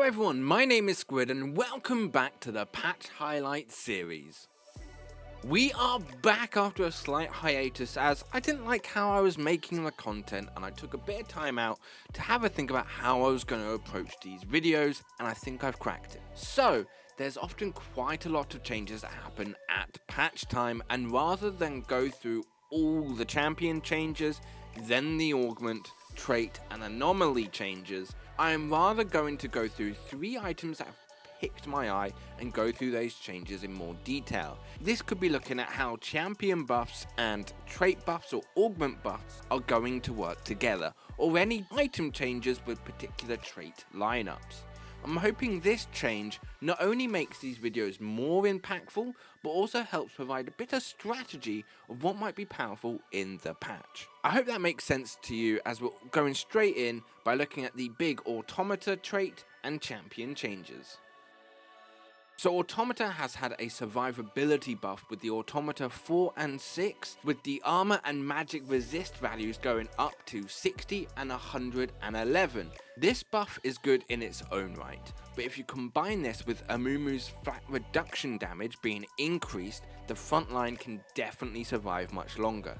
everyone, my name is Squid and welcome back to the Patch Highlight series. We are back after a slight hiatus as I didn't like how I was making the content and I took a bit of time out to have a think about how I was going to approach these videos, and I think I've cracked it. So, there's often quite a lot of changes that happen at patch time, and rather than go through all the champion changes, then the augment, trait and anomaly changes, I am rather going to go through 3 items that have picked my eye and go through those changes in more detail. This could be looking at how champion buffs and trait buffs or augment buffs are going to work together, or any item changes with particular trait lineups. I'm hoping this change not only makes these videos more impactful, but also helps provide a bit of strategy of what might be powerful in the patch. I hope that makes sense to you, as we're going straight in by looking at the big Automata trait and champion changes. So Automata has had a survivability buff with the Automata 4 and 6, with the armor and magic resist values going up to 60 and 111. This buff is good in its own right, but if you combine this with Amumu's flat reduction damage being increased, the front line can definitely survive much longer.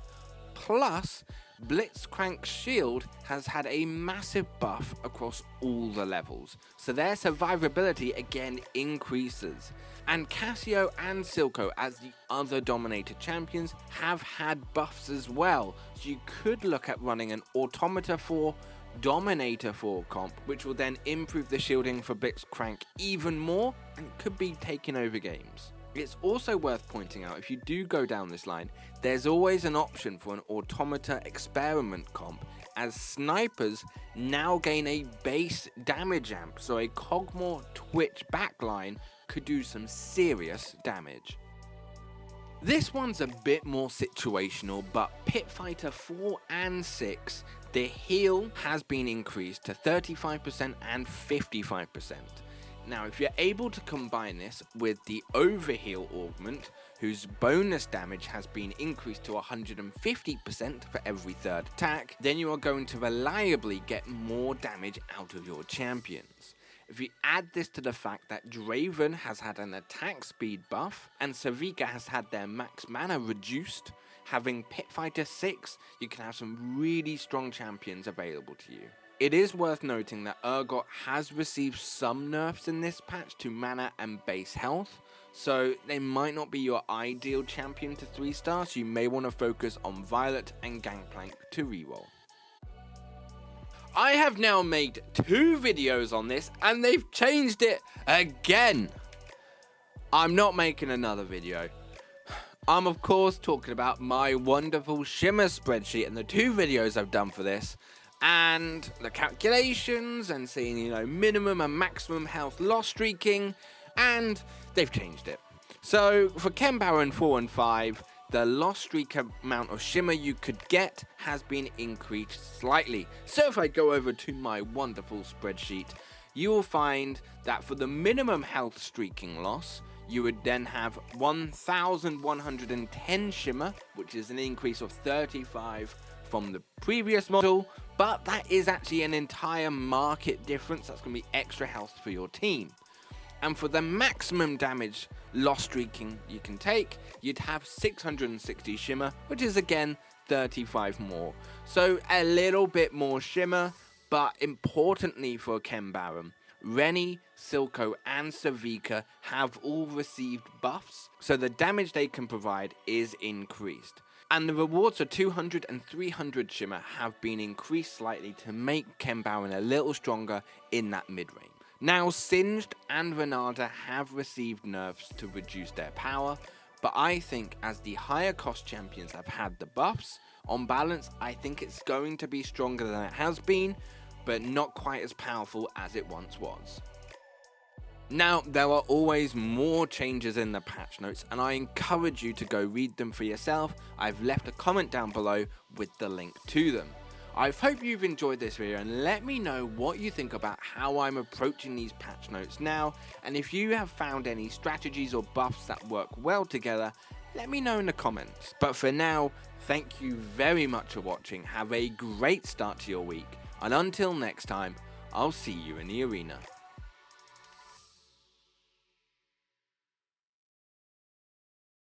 Plus, Blitzcrank's shield has had a massive buff across all the levels, so their survivability again increases. And Cassio and Silco, as the other Dominator champions, have had buffs as well, so you could look at running an Automata 4 Dominator 4 comp, which will then improve the shielding for Blitzcrank even more and could be taking over games. It's also worth pointing out, if you do go down this line, there's always an option for an Automata experiment comp, as snipers now gain a base damage amp, so a Cogmore Twitch backline could do some serious damage. This one's a bit more situational, but Pit Fighter 4 and 6, the heal has been increased to 35% and 55%. Now, if you're able to combine this with the Overheal augment, whose bonus damage has been increased to 150% for every third attack, then you are going to reliably get more damage out of your champions. If you add this to the fact that Draven has had an attack speed buff, and Savika has had their max mana reduced, having Pit Fighter 6, you can have some really strong champions available to you. It is worth noting that Urgot has received some nerfs in this patch to mana and base health, so they might not be your ideal champion to 3-star, so you may want to focus on Violet and Gangplank to reroll. I have now made 2 videos on this and they've changed it again. I'm not making another video. I'm of course talking about my wonderful Shimmer spreadsheet and the 2 videos I've done for this, and the calculations and seeing, minimum and maximum health loss streaking, and they've changed it. So for Chem Baron 4 and 5, the loss streak amount of shimmer you could get has been increased slightly. So if I go over to my wonderful spreadsheet, you will find that for the minimum health streaking loss, you would then have 1,110 shimmer, which is an increase of 35 from the previous model, but that is actually an entire market difference. That's going to be extra health for your team. And for the maximum damage loss streaking you can take, you'd have 660 shimmer, which is again 35 more. So a little bit more shimmer, but importantly for Chem Baron, Rennie, Silco and Savika have all received buffs, so the damage they can provide is increased. And the rewards for 200 and 300 shimmer have been increased slightly to make Chem Baron a little stronger in that mid-range. Now, Singed and Renata have received nerfs to reduce their power, but I think as the higher cost champions have had the buffs, on balance I think it's going to be stronger than it has been, but not quite as powerful as it once was. Now, there are always more changes in the patch notes, and I encourage you to go read them for yourself. I've left a comment down below with the link to them. I hope you've enjoyed this video, and let me know what you think about how I'm approaching these patch notes now, and if you have found any strategies or buffs that work well together, let me know in the comments. But for now, thank you very much for watching, have a great start to your week, and until next time, I'll see you in the arena.